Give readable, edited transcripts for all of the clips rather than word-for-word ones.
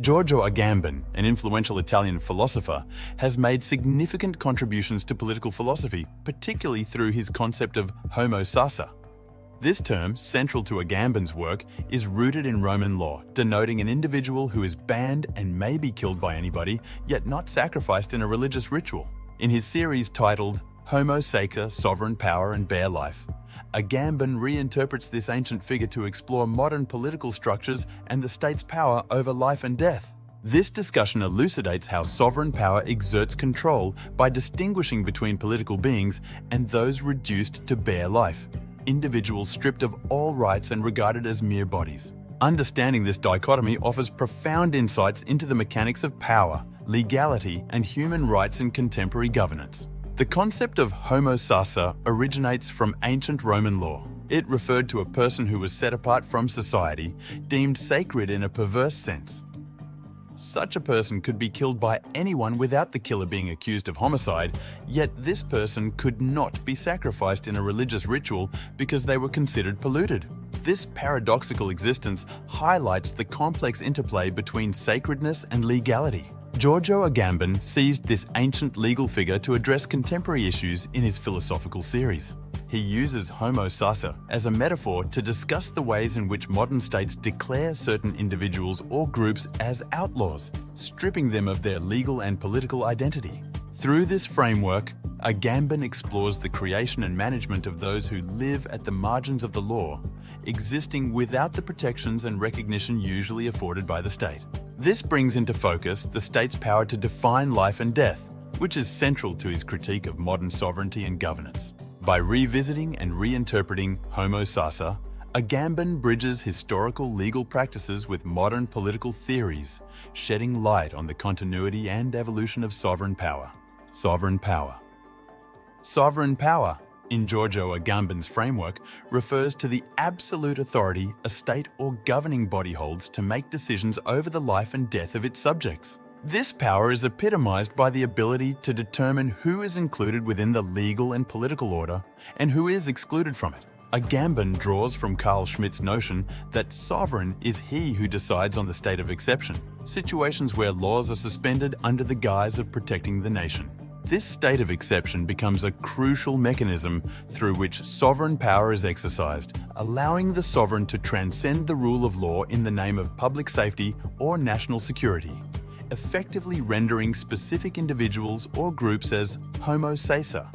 Giorgio Agamben, an influential Italian philosopher, has made significant contributions to political philosophy, particularly through his concept of Homo Sacer. This term, central to Agamben's work, is rooted in Roman law, denoting an individual who is banned and may be killed by anybody, yet not sacrificed in a religious ritual. In his series titled Homo Sacer, Sovereign Power and Bare Life, Agamben reinterprets this ancient figure to explore modern political structures and the state's power over life and death. This discussion elucidates how sovereign power exerts control by distinguishing between political beings and those reduced to bare life, individuals stripped of all rights and regarded as mere bodies. Understanding this dichotomy offers profound insights into the mechanics of power, legality, and human rights in contemporary governance. The concept of Homo Sacer originates from ancient Roman law. It referred to a person who was set apart from society, deemed sacred in a perverse sense. Such a person could be killed by anyone without the killer being accused of homicide, yet this person could not be sacrificed in a religious ritual because they were considered polluted. This paradoxical existence highlights the complex interplay between sacredness and legality. Giorgio Agamben seized this ancient legal figure to address contemporary issues in his philosophical series. He uses Homo Sacer as a metaphor to discuss the ways in which modern states declare certain individuals or groups as outlaws, stripping them of their legal and political identity. Through this framework, Agamben explores the creation and management of those who live at the margins of the law, existing without the protections and recognition usually afforded by the state. This brings into focus the state's power to define life and death, which is central to his critique of modern sovereignty and governance. By revisiting and reinterpreting Homo Sacer, Agamben bridges historical legal practices with modern political theories, shedding light on the continuity and evolution of sovereign power. Sovereign power. Sovereign power, in Giorgio Agamben's framework, refers to the absolute authority a state or governing body holds to make decisions over the life and death of its subjects. This power is epitomized by the ability to determine who is included within the legal and political order and who is excluded from it. Agamben draws from Carl Schmitt's notion that sovereign is he who decides on the state of exception, situations where laws are suspended under the guise of protecting the nation. This state of exception becomes a crucial mechanism through which sovereign power is exercised, allowing the sovereign to transcend the rule of law in the name of public safety or national security, effectively rendering specific individuals or groups as Homo Sacer.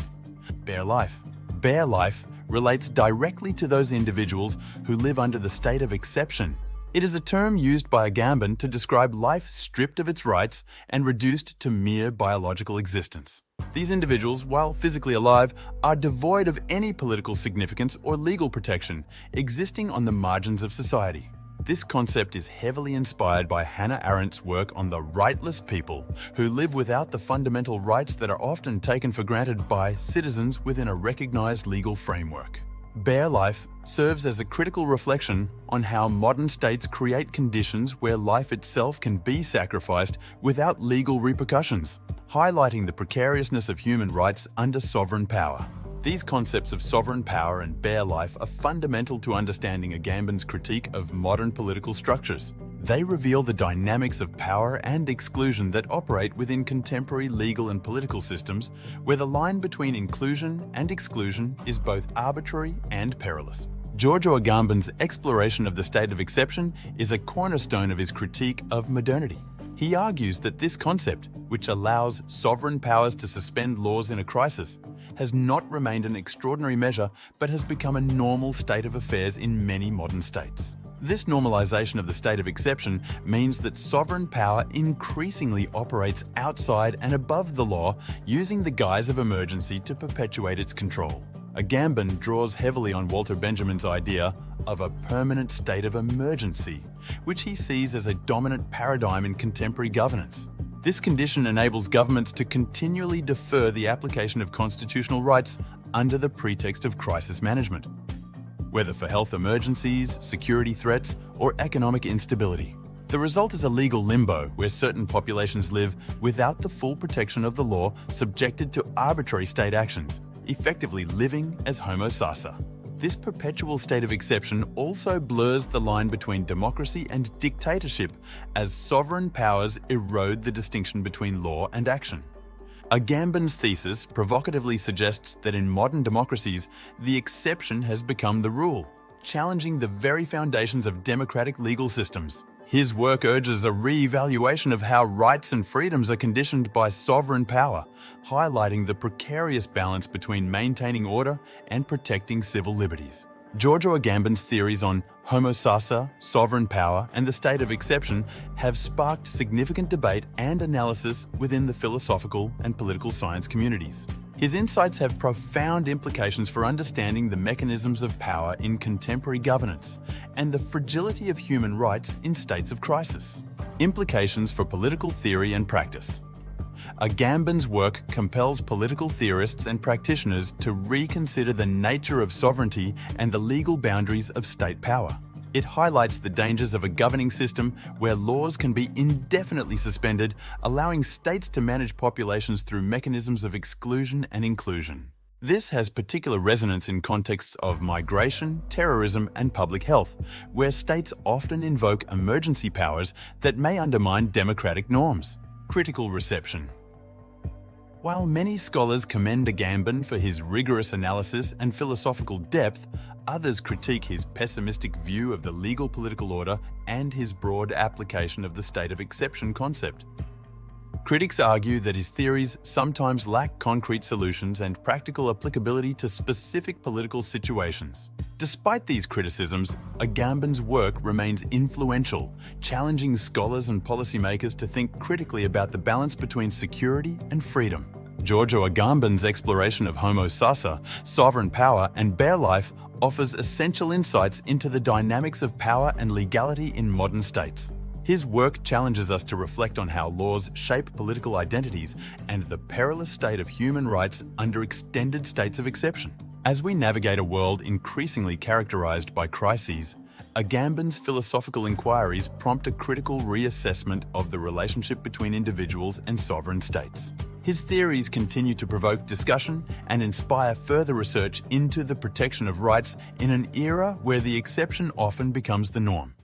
Bare life. Bare life relates directly to those individuals who live under the state of exception. It is a term used by Agamben to describe life stripped of its rights and reduced to mere biological existence. These individuals, while physically alive, are devoid of any political significance or legal protection, existing on the margins of society. This concept is heavily inspired by Hannah Arendt's work on the rightless people who live without the fundamental rights that are often taken for granted by citizens within a recognized legal framework. Bare life serves as a critical reflection on how modern states create conditions where life itself can be sacrificed without legal repercussions, highlighting the precariousness of human rights under sovereign power. These concepts of sovereign power and bare life are fundamental to understanding Agamben's critique of modern political structures. They reveal the dynamics of power and exclusion that operate within contemporary legal and political systems, where the line between inclusion and exclusion is both arbitrary and perilous. Giorgio Agamben's exploration of the state of exception is a cornerstone of his critique of modernity. He argues that this concept, which allows sovereign powers to suspend laws in a crisis, has not remained an extraordinary measure but has become a normal state of affairs in many modern states. This normalization of the state of exception means that sovereign power increasingly operates outside and above the law, using the guise of emergency to perpetuate its control. Agamben draws heavily on Walter Benjamin's idea of a permanent state of emergency, which he sees as a dominant paradigm in contemporary governance. This condition enables governments to continually defer the application of constitutional rights under the pretext of crisis management, whether for health emergencies, security threats, or economic instability. The result is a legal limbo where certain populations live without the full protection of the law, subjected to arbitrary state actions, effectively living as Homo Sacer. This perpetual state of exception also blurs the line between democracy and dictatorship as sovereign powers erode the distinction between law and action. Agamben's thesis provocatively suggests that in modern democracies, the exception has become the rule, challenging the very foundations of democratic legal systems. His work urges a re-evaluation of how rights and freedoms are conditioned by sovereign power, highlighting the precarious balance between maintaining order and protecting civil liberties. Giorgio Agamben's theories on Homo Sacer, sovereign power, and the state of exception have sparked significant debate and analysis within the philosophical and political science communities. His insights have profound implications for understanding the mechanisms of power in contemporary governance and the fragility of human rights in states of crisis. Implications for political theory and practice. Agamben's work compels political theorists and practitioners to reconsider the nature of sovereignty and the legal boundaries of state power. It highlights the dangers of a governing system where laws can be indefinitely suspended, allowing states to manage populations through mechanisms of exclusion and inclusion. This has particular resonance in contexts of migration, terrorism, and public health, where states often invoke emergency powers that may undermine democratic norms. Critical reception. While many scholars commend Agamben for his rigorous analysis and philosophical depth, others critique his pessimistic view of the legal political order and his broad application of the state of exception concept. Critics argue that his theories sometimes lack concrete solutions and practical applicability to specific political situations. Despite these criticisms, Agamben's work remains influential, challenging scholars and policymakers to think critically about the balance between security and freedom. Giorgio Agamben's exploration of Homo Sacer, sovereign power, and bare life offers essential insights into the dynamics of power and legality in modern states. His work challenges us to reflect on how laws shape political identities and the perilous state of human rights under extended states of exception. As we navigate a world increasingly characterized by crises, Agamben's philosophical inquiries prompt a critical reassessment of the relationship between individuals and sovereign states. His theories continue to provoke discussion and inspire further research into the protection of rights in an era where the exception often becomes the norm.